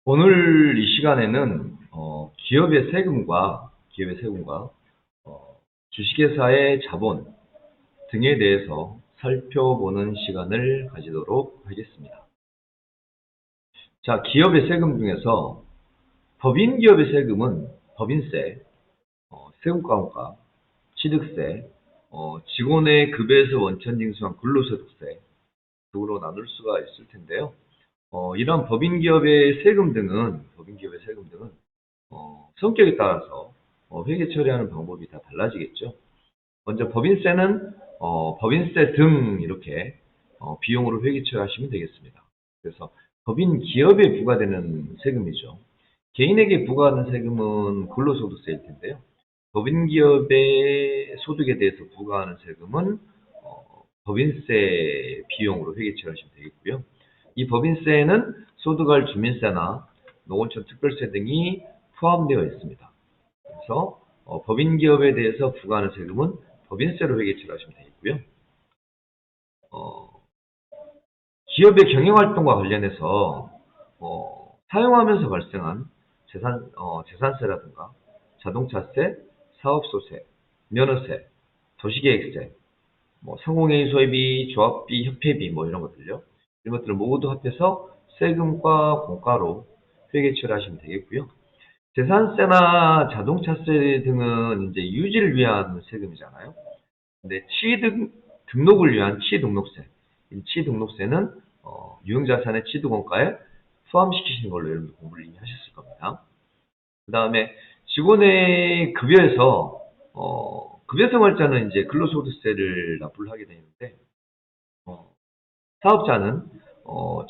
오늘 이 시간에는 기업의 세금과 주식회사의 자본 등에 대해서 살펴보는 시간을 가지도록 하겠습니다. 자, 기업의 세금 중에서 법인 기업의 세금은 법인세, 세금과원가, 취득세, 직원의 급여에서 원천 징수한 근로소득세 등으로 나눌 수가 있을 텐데요. 이런 법인 기업의 세금 등은 성격에 따라서 회계 처리하는 방법이 다 달라지겠죠. 먼저 법인세는 법인세 등 이렇게 비용으로 회계 처리하시면 되겠습니다. 그래서 법인 기업에 부과되는 세금이죠. 개인에게 부과하는 세금은 근로소득세일 텐데요. 법인 기업의 소득에 대해서 부과하는 세금은 법인세 비용으로 회계 처리하시면 되겠고요. 이 법인세에는 소득할 주민세나 농어촌 특별세 등이 포함되어 있습니다. 그래서 법인 기업에 대해서 부과하는 세금은 법인세로 회계 처리하시면 되겠고요. 기업의 경영활동과 관련해서 사용하면서 발생한 재산세라든가 자동차세, 사업소세, 면허세, 도시계획세, 상공회의 소외비, 조합비, 협회비 이런 것들요. 이런 것들을 모두 합해서 세금과 공과로 회계 처리하시면 되겠고요. 재산세나 자동차세 등은 이제 유지를 위한 세금이잖아요. 근데 등록을 위한 취등록세, 이 취등록세는 유형자산의 취득원가에 포함시키시는 걸로 여러분들 공부를 이미 하셨을 겁니다. 그 다음에 직원의 급여에서 급여생활자는 이제 근로소득세를 납부를 하게 되는데 사업자는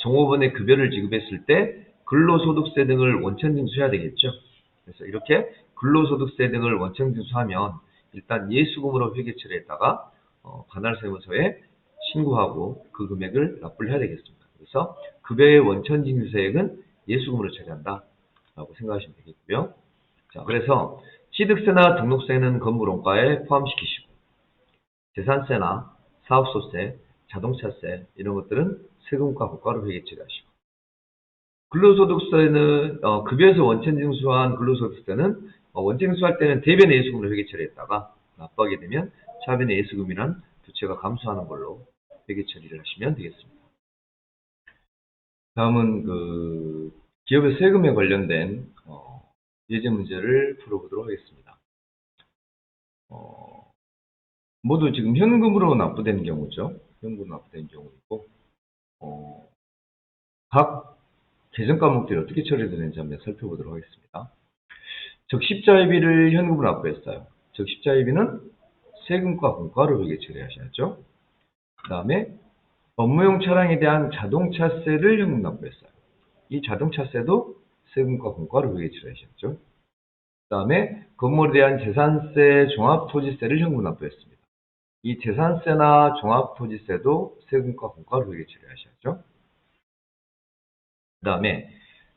종업원의 급여를 지급했을 때 근로소득세 등을 원천징수해야 되겠죠. 그래서 이렇게 근로소득세 등을 원천징수하면 일단 예수금으로 회계 처리했다가 관할세무서에 신고하고 그 금액을 납부를 해야 되겠습니다. 그래서 급여의 원천징수세액은 예수금으로 처리한다 라고 생각하시면 되겠고요. 자, 그래서 취득세나 등록세는 건물원가에 포함시키시고 재산세나 사업소세, 자동차세 이런 것들은 세금과 고가로 회계 처리하시고 근로소득세는 급여에서 원천징수한 근로소득세는 원천징수할 때는 대변의 예수금으로 회계 처리했다가 납부하게 되면 차변의 예수금이란 부채가 감소하는 걸로 회계 처리를 하시면 되겠습니다. 다음은 기업의 세금에 관련된 예제 문제를 풀어보도록 하겠습니다. 모두 지금 현금으로 납부되는 경우죠. 현금으로 납부되는 경우이고 각 계정 과목들이 어떻게 처리되는지 한번 살펴보도록 하겠습니다. 적십자회비를 현금으로 납부했어요. 적십자회비는 세금과 공과로 회계 처리하셔야죠. 그 다음에 업무용 차량에 대한 자동차세를 현금 납부했어요. 이 자동차세도 세금과 공과로 회계 처리하셔야죠. 그 다음에 건물에 대한 재산세, 종합토지세를 현금 납부했습니다. 이 재산세나 종합토지세도 세금과 공과로 회계 처리하셔야죠. 그 다음에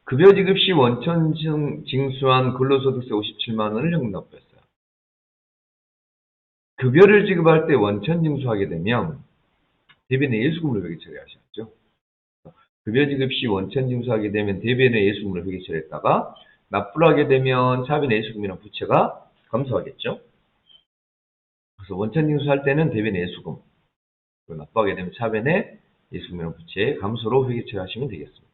급여 지급 시 원천 징수한 근로소득세 57만 원을 현금 납부했어요. 급여를 지급할 때 원천 징수하게 되면 대변의 예수금으로 회계 처리하셔야죠. 급여 지급 시 원천 징수하게 되면 대변의 예수금으로 회계 처리했다가 납부를 하게 되면 차변의 예수금이랑 부채가 감소하겠죠. 그래서 원천 징수할 때는 대변의 예수금, 납부하게 되면 차변의 예수금이랑 부채의 감소로 회계 처리하시면 되겠습니다.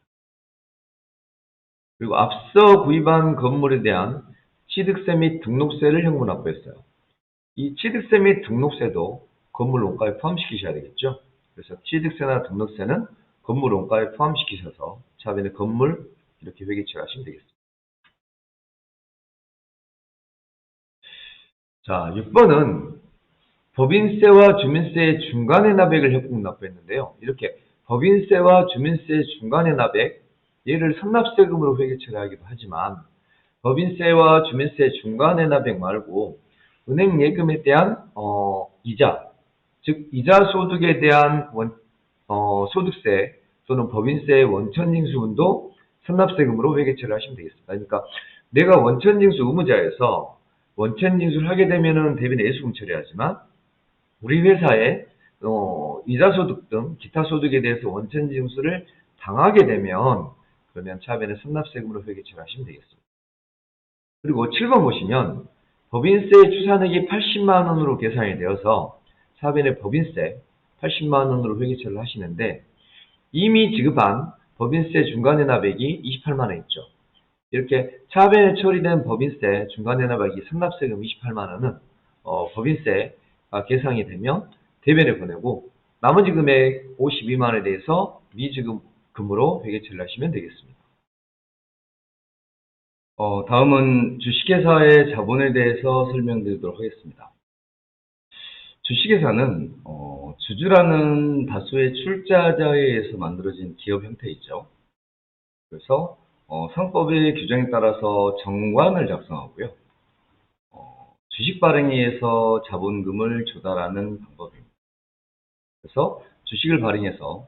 그리고 앞서 구입한 건물에 대한 취득세 및 등록세를 현금 납부했어요. 이 취득세 및 등록세도 건물 원가에 포함시키셔야 되겠죠. 그래서 취득세나 등록세는 건물 원가에 포함시키셔서 차변의 건물 이렇게 회계 처리하시면 되겠습니다. 자, 6번은 법인세와 주민세의 중간에 납액을 현금 납부했는데요. 이렇게 법인세와 주민세의 중간에 납액, 얘를 선납세금으로 회계 처리하기도 하지만 법인세와 주민세 중간에 납액 말고 은행 예금에 대한 이자, 즉 이자 소득에 대한 소득세 또는 법인세의 원천징수분도 선납세금으로 회계 처리하시면 되겠습니다. 그러니까 내가 원천징수 의무자에서 원천징수를 하게 되면은 대변의 예수금 처리하지만 우리 회사에 이자 소득 등 기타 소득에 대해서 원천징수를 당하게 되면 그러면 차변에 선납세금으로 회계처리를 하시면 되겠습니다. 그리고 7번 보시면 법인세 추산액이 80만 원으로 계산이 되어서 차변에 법인세 80만 원으로 회계처리를 하시는데 이미 지급한 법인세 중간해납액이 28만 원 있죠. 이렇게 차변에 처리된 법인세 중간해납액이 선납세금 28만 원은 법인세가 계상이 되면 대변에 보내고 나머지 금액 52만 원에 대해서 미지급금으로 회계처리를 하시면 되겠습니다. 다음은 주식회사의 자본에 대해서 설명드리도록 하겠습니다. 주식회사는 주주라는 다수의 출자자에 의해서 만들어진 기업 형태이죠. 그래서 상법의 규정에 따라서 정관을 작성하고요. 주식 발행에 의해서 자본금을 조달하는 방법입니다. 그래서 주식을 발행해서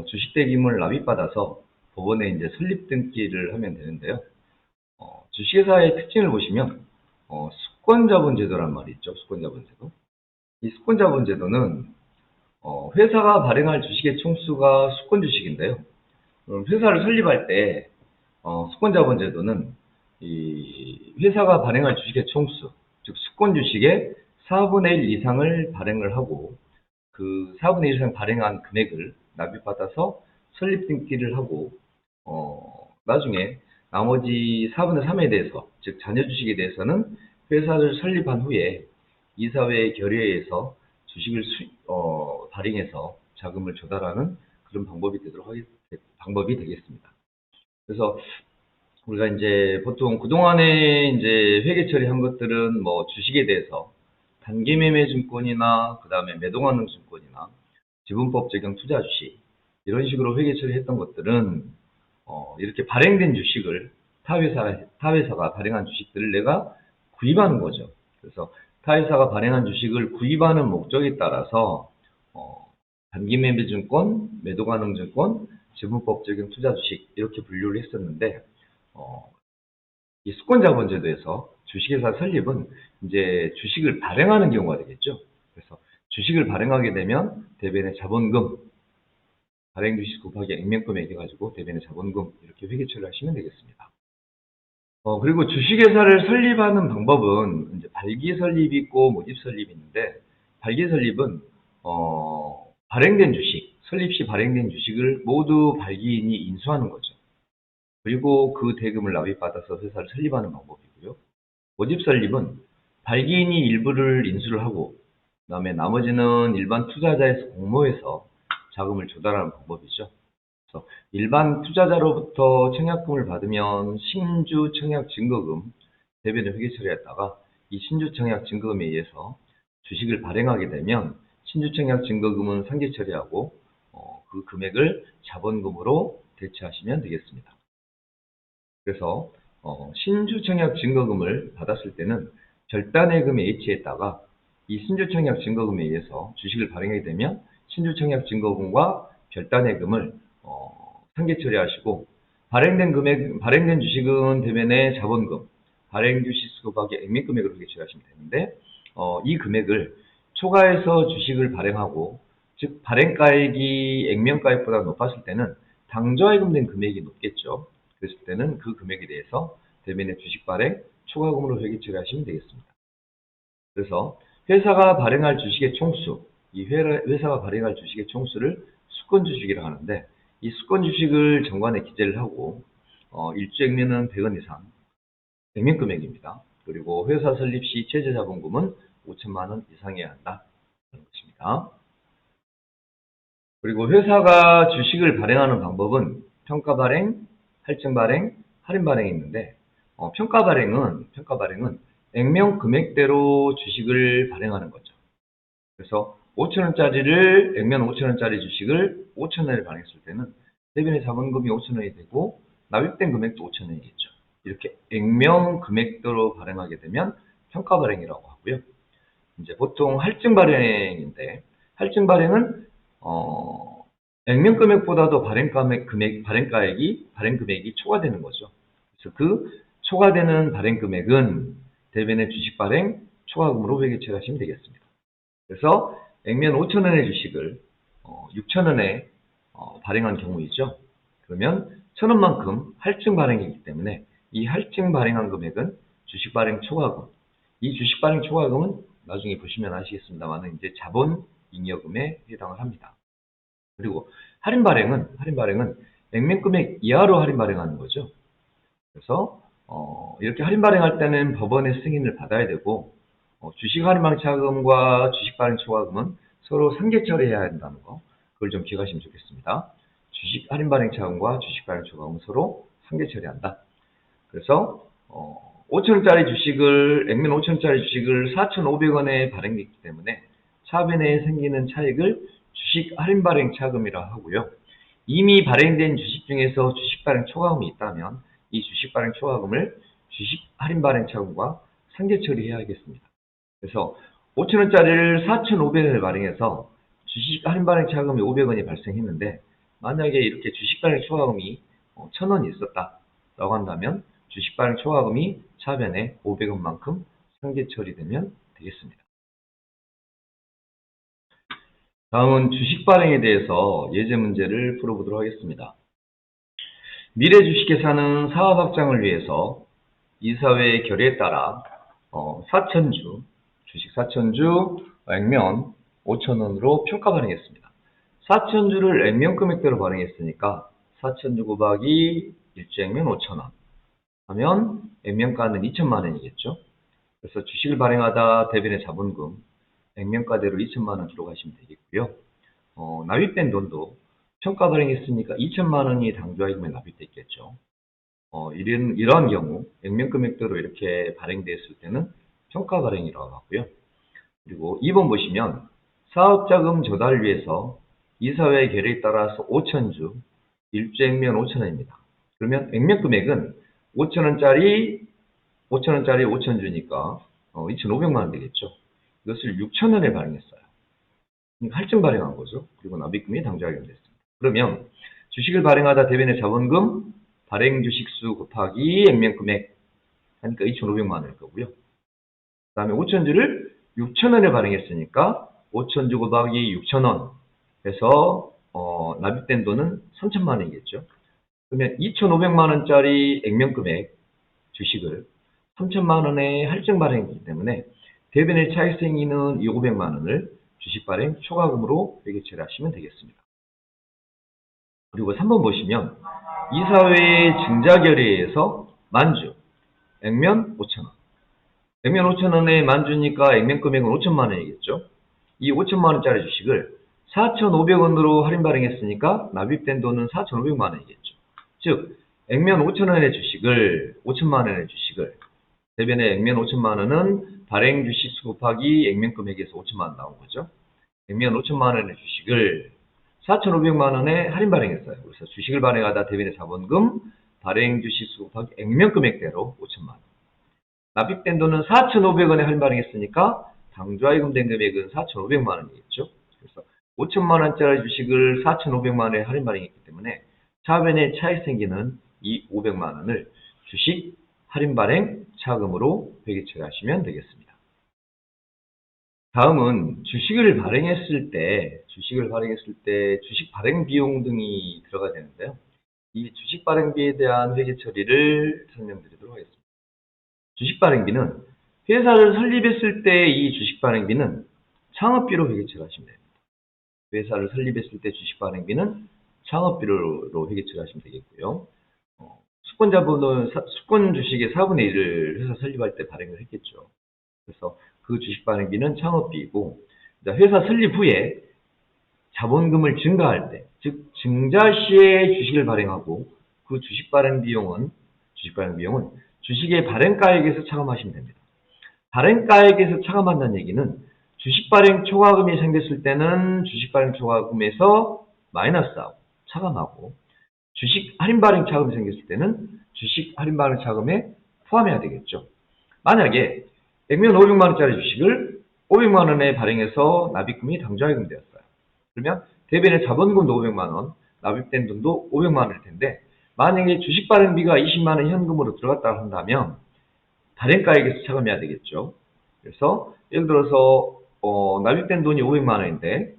주식 대금을 납입받아서 법원에 이제 설립 등기를 하면 되는데요. 주식회사의 특징을 보시면 수권자본제도란 말이 있죠. 수권자본제도. 이 수권자본제도는 회사가 발행할 주식의 총수가 수권주식인데요. 그럼 회사를 설립할 때 수권자본제도는 이 회사가 발행할 주식의 총수, 즉 수권주식의 4분의 1 이상을 발행을 하고 그 4분의 1 이상 발행한 금액을 납입받아서 설립 등기를 하고 나중에 나머지 4분의 3에 대해서, 즉 자녀 주식에 대해서는 회사를 설립한 후에 이사회의 결의에 의해서 주식을 발행해서 자금을 조달하는 그런 방법이 되겠습니다. 그래서 우리가 이제 보통 그동안에 이제 회계 처리한 것들은 뭐 주식에 대해서 단기매매증권이나 그 다음에 매도가능증권이나 지분법 적용 투자주식 이런 식으로 회계 처리했던 것들은 이렇게 발행된 주식을 타회사가 발행한 주식들을 내가 구입하는 거죠. 그래서 타회사가 발행한 주식을 구입하는 목적에 따라서 단기매매증권, 매도가능증권, 지분법 적용 투자주식 이렇게 분류를 했었는데 이 수권자본제도에서 주식회사 설립은 이제 주식을 발행하는 경우가 되겠죠. 그래서 주식을 발행하게 되면 대변의 자본금, 발행 주식 곱하기 액면금액 해가지고 대변의 자본금 이렇게 회계 처리를 하시면 되겠습니다. 그리고 주식회사를 설립하는 방법은 이제 발기 설립이 있고 모집 설립이 있는데 발기 설립은 발행된 주식, 설립 시 발행된 주식을 모두 발기인이 인수하는 거죠. 그리고 그 대금을 납입받아서 회사를 설립하는 방법이고요. 모집 설립은 발기인이 일부를 인수를 하고 그다음에 나머지는 일반 투자자에서 공모해서 자금을 조달하는 방법이죠. 그래서 일반 투자자로부터 청약금을 받으면 신주 청약 증거금 대변을 회계 처리했다가 이 신주 청약 증거금에 의해서 주식을 발행하게 되면 신주 청약 증거금은 상계 처리하고 그 금액을 자본금으로 대체하시면 되겠습니다. 그래서 신주 청약 증거금을 받았을 때는 결단예금에 H에다가 이 신주 청약 증거금에 의해서 주식을 발행하게 되면 신주 청약 증거금과 결단예금을 상계 처리하시고 발행된 주식은 대변의 자본금, 발행 주식 곱하기 액면금액으로 회계 처리하시면 되는데 이 금액을 초과해서 주식을 발행하고 즉 발행가액이 액면가액보다 높았을 때는 당좌예금된 금액이 높겠죠. 그랬을 때는 그 금액에 대해서 대변의 주식 발행 초과금으로 회계 처리하시면 되겠습니다. 그래서 회사가 발행할 주식의 총수, 이 회사가 발행할 주식의 총수를 수권주식이라고 하는데 이 수권주식을 정관에 기재를 하고 일주 액면은 100원 이상, 액면 금액입니다. 그리고 회사 설립 시 최저 자본금은 5천만 원 이상이어야 한다. 그런 것입니다. 그리고 회사가 주식을 발행하는 방법은 평가 발행, 할증 발행, 할인 발행이 있는데 평가 발행은 액면 금액대로 주식을 발행하는 거죠. 그래서 5천원짜리를 액면 5천원짜리 주식을 5천원에 발행했을 때는 대변의 자본금이 5천원이 되고 납입된 금액도 5천원이겠죠. 이렇게 액면 금액대로 발행하게 되면 평가 발행이라고 하고요. 이제 보통 할증 발행인데 할증 발행은 액면 금액보다도 발행 금액이 초과되는 거죠. 그래서 그 초과되는 발행 금액은 대변의 주식 발행 초과금으로 회계 처리하시면 되겠습니다. 그래서 액면 5천원의 주식을 6천원에 발행한 경우이죠. 그러면 1,000원만큼 할증 발행이기 때문에 이 할증 발행한 금액은 주식 발행 초과금. 이 주식 발행 초과금은 나중에 보시면 아시겠습니다만 이제 자본 잉여금에 해당을 합니다. 그리고 할인 발행은 액면 금액 이하로 할인 발행하는 거죠. 그래서 이렇게 할인 발행할 때는 법원의 승인을 받아야 되고 주식 할인 발행 차금과 주식 발행 초과금은 서로 상계 처리해야 한다는 거, 그걸 좀 기억하시면 좋겠습니다. 주식 할인 발행 차금과 주식 발행 초과금은 서로 상계 처리한다. 그래서 5,000원짜리 주식을 액면 5,000원짜리 주식을 4,500원에 발행했기 때문에 차변에 생기는 차익을 주식 할인 발행 차금이라 하고요. 이미 발행된 주식 중에서 주식 발행 초과금이 있다면 이 주식 발행 초과금을 주식 할인 발행 차금과 상계 처리해야 하겠습니다. 그래서 5,000원짜리를 4,500원에 발행해서 주식 할인 발행 차금이 500원이 발생했는데 만약에 이렇게 주식 발행 초과금이 1,000원이 있었다라고 한다면 주식 발행 초과금이 차변에 500원만큼 상계 처리되면 되겠습니다. 다음은 주식 발행에 대해서 예제 문제를 풀어보도록 하겠습니다. 미래 주식회사는 사업 확장을 위해서 이사회의 결의에 따라 4,000주, 주식 4,000주, 액면 5,000원으로 평가 발행했습니다. 4,000주를 액면 금액대로 발행했으니까 4,000주 곱하기 1주 액면 5,000원 하면 액면가는 2천만 원이겠죠. 그래서 주식을 발행하다 대변의 자본금, 액면가대로 2천만 원 기록하시면 되겠고요. 납입된 돈도 평가 발행했으니까 2천만 원이 당좌이금에 납입돼 있겠죠. 이러한 경우 액면 금액대로 이렇게 발행됐을 때는 평가 발행이라고 하고요. 그리고 2번 보시면 사업자금 조달을 위해서 이사회의 결의에 따라서 5,000주, 1주 액면 5,000원입니다. 그러면 액면 금액은 5,000원짜리 5,000주니까 2,500만 원 되겠죠. 이것을 6,000원에 발행했어요. 할증 발행한 거죠. 그리고 납입금이 당좌이금 됐습니다. 그러면 주식을 발행하다 대변의 자본금, 발행 주식수 곱하기 액면 금액 하니까 2,500만 원일 거고요. 그 다음에 5,000주를 6,000원에 발행했으니까 5,000주 곱하기 6,000원 해서 납입된 돈은 3,000만 원이겠죠. 그러면 2,500만 원짜리 액면 금액 주식을 3,000만 원에 할증 발행했기 때문에 대변의 차익 생기는 이 500만 원을 주식 발행 초과금으로 회계 처리하시면 되겠습니다. 그리고 3번 보시면 이사회의 증자 결의에서 만주, 액면 5,000원. 액면 5,000원에 만주니까 액면 금액은 5천만 원이겠죠. 이 5천만 원짜리 주식을 4,500원으로 할인 발행했으니까 납입된 돈은 4,500만 원이겠죠. 즉 액면 5,000원의 주식을 5천만 원의 주식을 대변의 액면 5천만 원은 발행 주식수 곱하기 액면 금액에서 5천만 원 나온 거죠. 액면 5천만 원의 주식을 4,500만 원에 할인 발행했어요. 그래서 주식을 발행하다 대변의 자본금, 발행 주식수 곱하기 액면 금액대로 5천만 원. 납입된 돈은 4,500원에 할인 발행했으니까 당좌이금 된 금액은 4,500만 원이겠죠. 그래서 5천만 원짜리 주식을 4,500만 원에 할인 발행했기 때문에 차변에 차익 생기는 이 500만 원을 주식 할인 발행 차금으로 회계 처리하시면 되겠습니다. 다음은 주식을 발행했을 때 주식 발행 비용 등이 들어가야 되는데요. 이 주식 발행비에 대한 회계 처리를 설명드리도록 하겠습니다. 주식 발행비는 회사를 설립했을 때 이 주식 발행비는 창업비로 회계 처리하시면 됩니다. 회사를 설립했을 때 주식 발행비는 창업비로 회계 처리하시면 되겠고요. 수권 주식의 4분의 1을 회사 설립할 때 발행을 했겠죠. 그래서 그 주식 발행비는 창업비이고, 회사 설립 후에 자본금을 증가할 때, 즉 증자 시에 주식을 발행하고 그 주식 발행 비용은 주식의 발행가액에서 차감하시면 됩니다. 발행가액에서 차감한다는 얘기는 주식 발행 초과금이 생겼을 때는 주식 발행 초과금에서 마이너스하고 차감하고, 주식 할인 발행 차감이 생겼을 때는 주식 할인 발행 차감에 포함해야 되겠죠. 만약에 액면 500만 원짜리 주식을 500만 원에 발행해서 납입금이 당좌이금 되었어요. 그러면 대변의 자본금도 500만 원, 납입된 돈도 500만 원일 텐데, 만약에 주식 발행비가 20만 원 현금으로 들어갔다고 한다면 발행가액에서 차감해야 되겠죠. 그래서 예를 들어서 납입된 돈이 500만 원인데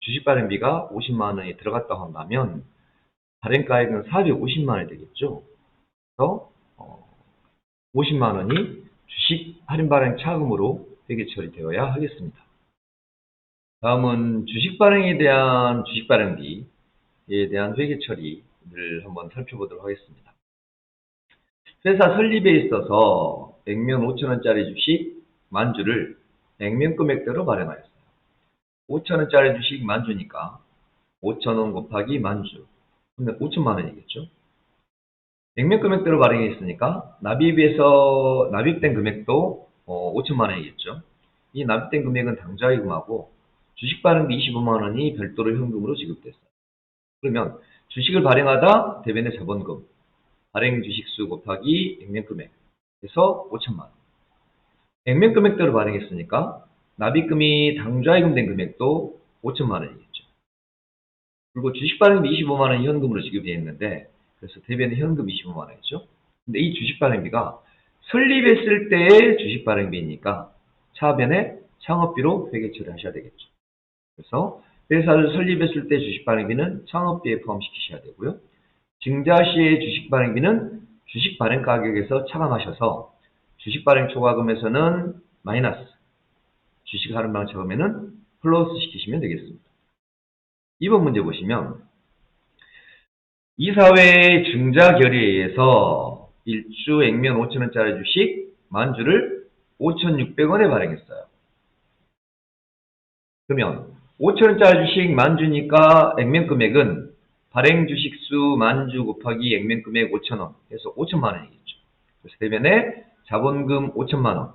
주식 발행비가 50만 원이 들어갔다고 한다면 발행가액은 450만 원이 되겠죠. 그래서 50만 원이 주식 할인 발행 차금으로 회계 처리되어야 하겠습니다. 다음은 주식 발행에 대한 주식 발행비에 대한 회계 처리를 한번 살펴보도록 하겠습니다. 회사 설립에 있어서 액면 5,000원짜리 주식 만주를 액면 금액대로 발행하였어요. 5,000원짜리 주식 만주니까 5,000원 곱하기 만주. 그러면 5천만 원이겠죠. 액면 금액대로 발행했으니까 납입에서 납입된 금액도 5천만 원이겠죠. 이 납입된 금액은 당좌이금하고 주식 발행비 25만 원이 별도로 현금으로 지급됐어요. 그러면 주식을 발행하다 대변의 자본금, 발행 주식수 곱하기 액면 금액 해서 5천만 원. 액면 금액대로 발행했으니까 납입금이 당좌이금 된 금액도 5천만 원이겠죠. 그리고 주식 발행비 25만 원이 현금으로 지급이 됐는데 그래서 대변의 현금 25만 원이죠. 근데 이 주식 발행비가 설립했을 때의 주식 발행비니까 차변에 창업비로 회계 처리하셔야 되겠죠. 그래서 회사를 설립했을 때 주식 발행비는 창업비에 포함시키셔야 되고요. 증자 시의 주식 발행비는 주식 발행 가격에서 차감하셔서 주식 발행 초과금에서는 마이너스, 주식 할인 발행 차감에는 플러스 시키시면 되겠습니다. 2번 문제 보시면 이사회의 증자 결의에 의해서 1주 액면 5,000원짜리 주식 만주를 5,600원에 발행했어요. 그러면 5,000원짜리 주식 만주니까 액면 금액은 발행 주식수 만주 곱하기 액면 금액 5,000원 해서 5천만 원이겠죠. 그래서 대변에 자본금 5천만 원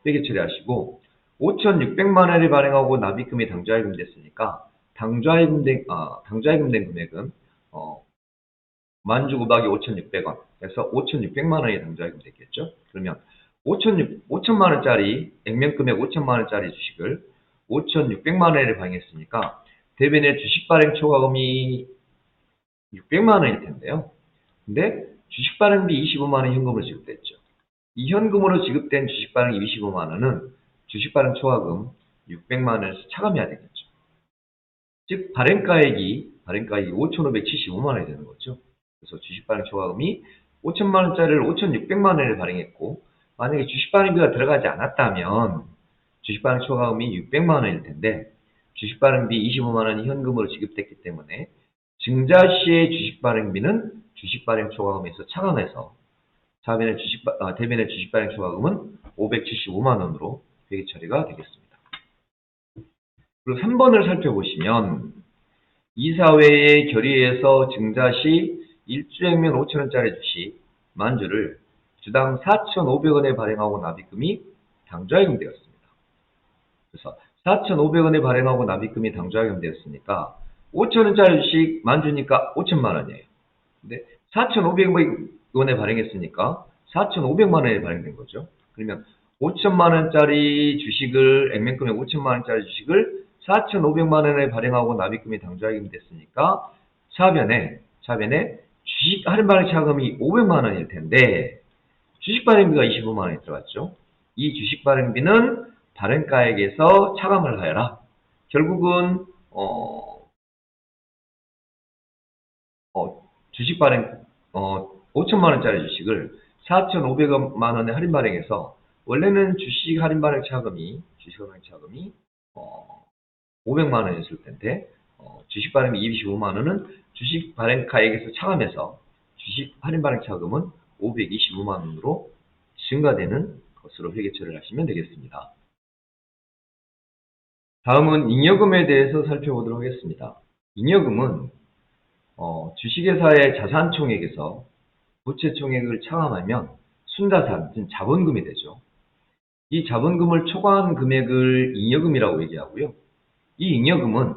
회계 처리하시고 5,600만 원을 발행하고 납입금이 당좌이금 됐으니까 당좌이금 된 금액은 만주 곱하기 5,600원 해서 5,600만 원이 당좌이금 됐겠죠. 그러면 5천만 원짜리 액면 금액 5천만 원짜리 주식을 5,600만 원을 발행했으니까 대변의 주식 발행 초과금이 600만 원일 텐데요. 근데 주식 발행비 25만 원 현금으로 지급됐죠. 이 현금으로 지급된 주식 발행비 25만 원은 주식 발행 초과금 600만 원에서 차감해야 되겠죠. 즉 발행가액이 5,575만 원이 되는 거죠. 그래서 주식 발행 초과금이 5천만 원짜리를 5,600만 원을 발행했고 만약에 주식 발행비가 들어가지 않았다면 주식 발행 초과금이 600만 원일 텐데 주식 발행비 25만 원이 현금으로 지급됐기 때문에 증자 시의 주식 발행비는 주식 발행 초과금에서 차감해서 대변의 주식 발행 초과금은 575만 원으로 회계 처리가 되겠습니다. 그리고 3번을 살펴보시면 이사회의 결의에서 증자 시 1주 액면 5,000원짜리 주식 만주를 주당 4,500원에 발행하고 납입금이 당좌이금 되었습니다. 그래서 4,500원에 발행하고 납입금이 당좌이금 되었으니까 5,000원짜리 주식 만주니까 5천만 원이에요. 근데 4,500원에 발행했으니까 4,500만 원에 발행된 거죠. 그러면 5천만 원짜리 주식을 액면금액 5천만 원짜리 주식을 4,500만 원에 발행하고 납입금이 당좌이금 됐으니까 차변에 주식 할인 발행 차감이 500만 원일 텐데 주식 발행비가 25만 원이 들어갔죠. 이 주식 발행비는 발행가액에서 차감을 하여라. 결국은 주식 발행 5천만 원짜리 주식을 4,500만 원에 할인 발행해서 원래는 주식 할인 발행 차감이 500만 원이었을 텐데 주식 발행비 25만 원은 주식 발행가액에서 차감해서 주식 할인 발행 차감은 525만 원으로 증가되는 것으로 회계 처리를 하시면 되겠습니다. 다음은 잉여금에 대해서 살펴보도록 하겠습니다. 잉여금은 주식회사의 자산총액에서 부채총액을 차감하면 순자산, 즉 자본금이 되죠. 이 자본금을 초과한 금액을 잉여금이라고 얘기하고요. 이 잉여금은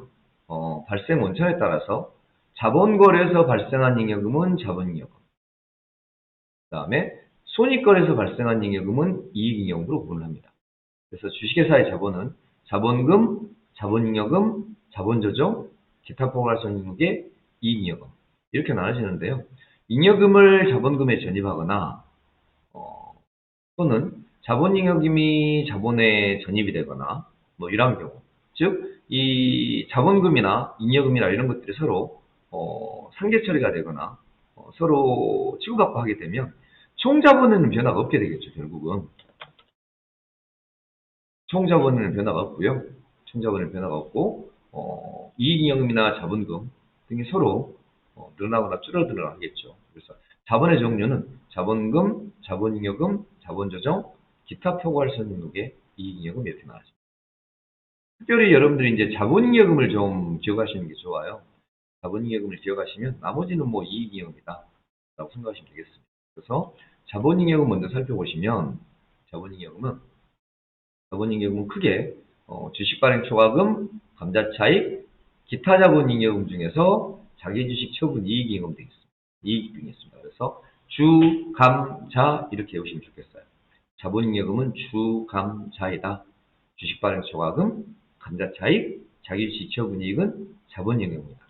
발생 원천에 따라서 자본거래에서 발생한 잉여금은 자본잉여금, 그 다음에 손익거래에서 발생한 잉여금은 이익잉여금으로 구분을 합니다. 그래서 주식회사의 자본은 자본금, 자본잉여금, 자본조정, 기타 포괄손익의 이익잉여금 이렇게 나눠지는데요. 잉여금을 자본금에 전입하거나 또는 자본잉여금이 자본에 전입이 되거나 뭐 이런 경우, 즉 이 자본금이나 잉여금이나 이런 것들이 서로 상계 처리가 되거나 서로 치고받고 하게 되면 총자본에는 변화가 없게 되겠죠. 결국은 총자본에는 변화가 없고요. 총자본에는 변화가 없고 이익잉여금이나 자본금 등이 서로 늘어나거나 줄어들거나 하겠죠. 그래서 자본의 종류는 자본금, 자본잉여금, 자본조정, 기타 포괄선용록의 이익잉여금 이렇게 나왔습니다. 특별히 여러분들이 이제 자본잉여금을 좀 기억하시는 게 좋아요. 자본잉여금을 기억하시면 나머지는 뭐 이익잉여금이다 라고 생각하시면 되겠습니다. 그래서 자본잉여금 먼저 살펴보시면 자본잉여금은 크게 주식발행 초과금, 감자차익, 기타 자본잉여금 중에서 자기주식 처분 이익잉여금 등이 있습니다. 이익 등이 있습니다. 그래서 주, 감, 자 이렇게 외우시면 좋겠어요. 자본잉여금은 주, 감, 자이다. 주식발행초과금, 감자차익, 자기주식 처분 이익은 자본잉여금입니다.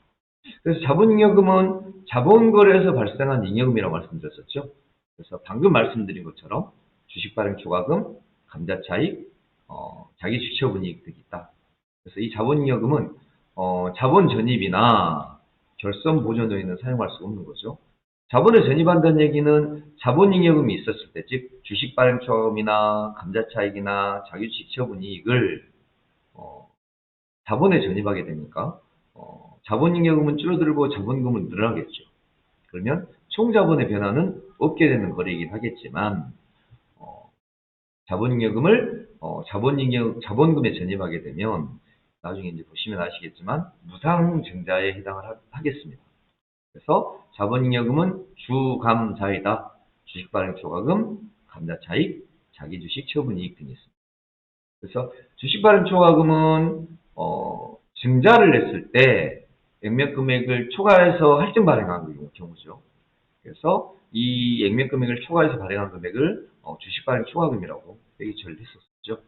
그래서 자본잉여금은 자본거래에서 발생한 잉여금이라고 말씀드렸었죠. 그래서 방금 말씀드린 것처럼 주식발행초과금, 감자차익, 자기주식 처분이익 등이 있다. 그래서 이 자본잉여금은 자본 전입이나 결손 보존료에는 사용할 수 없는 거죠. 자본을 전입한다는 얘기는 자본잉여금이 있었을 때, 즉 주식발행초과금이나 감자차익이나 자기주식 처분이익을 자본에 전입하게 되니까 자본잉여금은 줄어들고 자본금은 늘어나겠죠. 그러면 총자본의 변화는 없게 되는 거래이긴 하겠지만 자본잉여금을 자본금에 전입하게 되면 나중에 이제 보시면 아시겠지만 무상증자에 해당을 하겠습니다. 그래서 자본잉여금은 주, 감, 자이다. 주식발행초과금, 감자차익, 자기주식 처분이익 등이 있습니다. 그래서 주식발행초과금은 증자를 냈을 때 액면금액을 초과해서 할증 발행한 경우죠. 그래서 이 액면금액을 초과해서 발행한 금액을 주식발행초과금이라고 회계 처리를 했었죠.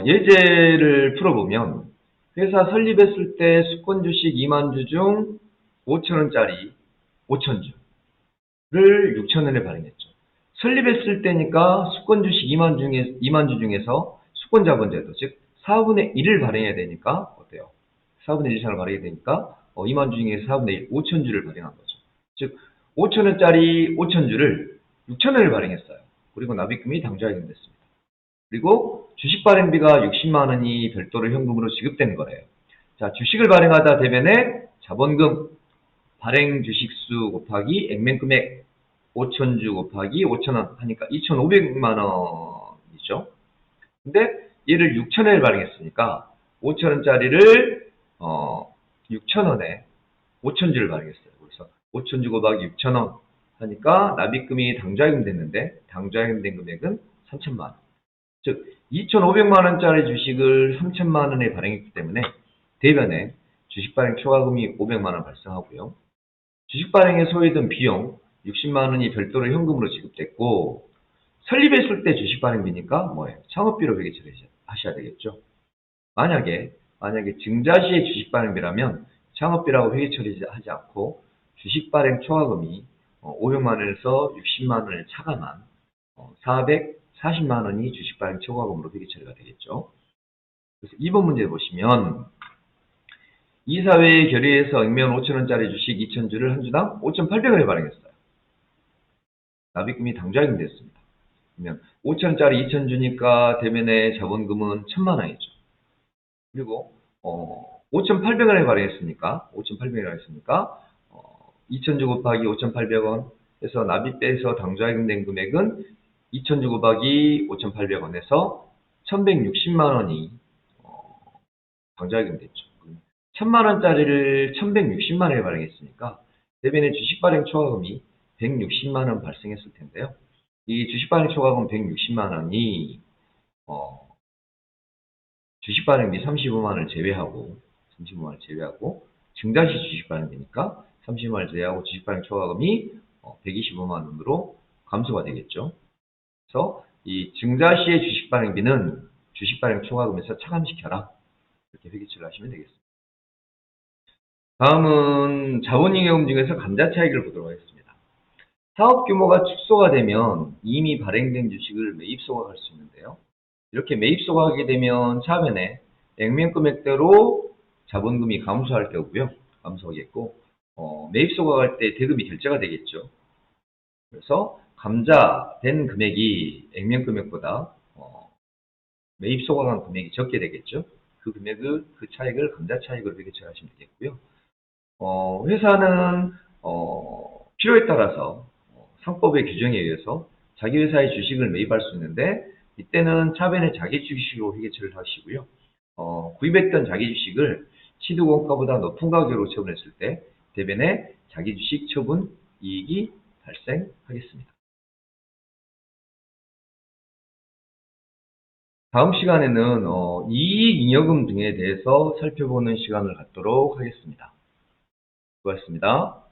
예제를 풀어보면 회사 설립했을 때 수권주식 2만 주 중 5천원짜리 5천주를 6천원에 발행했죠. 설립했을 때니까 수권주식 2만 주 중에서 수권자본제도, 즉 4분의 1을 발행해야 되니까 어때요? 4분의 1 이상을 발행해야 되니까 2만 주 중에서 4분의 1, 5천주를 발행한 거죠. 즉 5천원짜리 5천주를 6천원을 발행했어요. 그리고 납입금이 당좌익금 됐습니다. 그리고 주식 발행비가 60만 원이 별도로 현금으로 지급된 거래요. 자, 주식을 발행하다 대변에 자본금 발행 주식수 곱하기 액면금액 5천주 곱하기 5천원 하니까 2,500만 원이죠. 근데 얘를 6천원에 발행했으니까 5천원짜리를 6천원에 5천주를 발행했어요. 그래서 5천주 곱하기 6천원 하니까 납입금이 당좌익금 됐는데 당좌익금 된 금액은 3천만 원. 즉 2,500만 원짜리 주식을 3천만 원에 발행했기 때문에 대변에 주식 발행 초과금이 500만 원 발생하고요. 주식 발행에 소요된 비용 60만 원이 별도로 현금으로 지급됐고 설립했을 때 주식 발행비니까 뭐예요? 창업비로 회계 처리하셔야 되겠죠. 만약에 증자 시의 주식 발행비라면 창업비라고 회계 처리하지 않고 주식 발행 초과금이 500만 원에서 60만 원을 차감한 440만 원이 주식 발행 초과금으로 회계 처리가 되겠죠. 그래서 2번 문제 보시면 이사회의 결의에서 액면 5천원짜리 주식 2천주를 한 주당 5,800원에 발행했어요. 납입금이 당좌익금 됐습니다. 그러면 5천원짜리 2천주니까 대면의 자본금은 1,000만 원이죠. 그리고 5,800원에 발행했으니까 2천주 곱하기 5,800원 해서 납입 빼서 당좌익금 된 금액은 2천주 곱하기 5,800원에서 1,160만 원이 당좌익금 됐죠. 1,000만 원짜리를 1,160만 원에 발행했으니까 대변의 주식 발행 초과금이 160만 원 발생했을 텐데요. 이 주식 발행 초과금 160만 원이 주식 발행비 35만 원을 제외하고 증자시 주식 발행비니까 30만 원을 제외하고 주식 발행 초과금이 125만 원으로 감소가 되겠죠. 그래서 이 증자시의 주식 발행비는 주식 발행 초과금에서 차감시켜라. 이렇게 회계처리를 하시면 되겠습니다. 다음은 자본잉여금 중에서 감자차익을 보도록 하겠습니다. 사업 규모가 축소가 되면 이미 발행된 주식을 매입 소각할 수 있는데요. 이렇게 매입 소각하게 되면 차변에 액면 금액대로 자본금이 감소할 경우고요. 감소하겠고, 매입 소각할 때 대금이 결제가 되겠죠. 그래서 감자된 금액이 액면 금액보다 매입 소각한 금액이 적게 되겠죠. 그 금액을, 그 차익을 감자 차익으로 회계처리하시면 되겠고요. 회사는 필요에 따라서 상법의 규정에 의해서 자기 회사의 주식을 매입할 수 있는데, 이때는 차변의 자기 주식으로 회계처리를 하시고요. 구입했던 자기 주식을 취득원가보다 높은 가격으로 처분했을 때 대변에 자기 주식 처분 이익이 발생하겠습니다. 다음 시간에는 이익 잉여금 등에 대해서 살펴보는 시간을 갖도록 하겠습니다. 수고하셨습니다.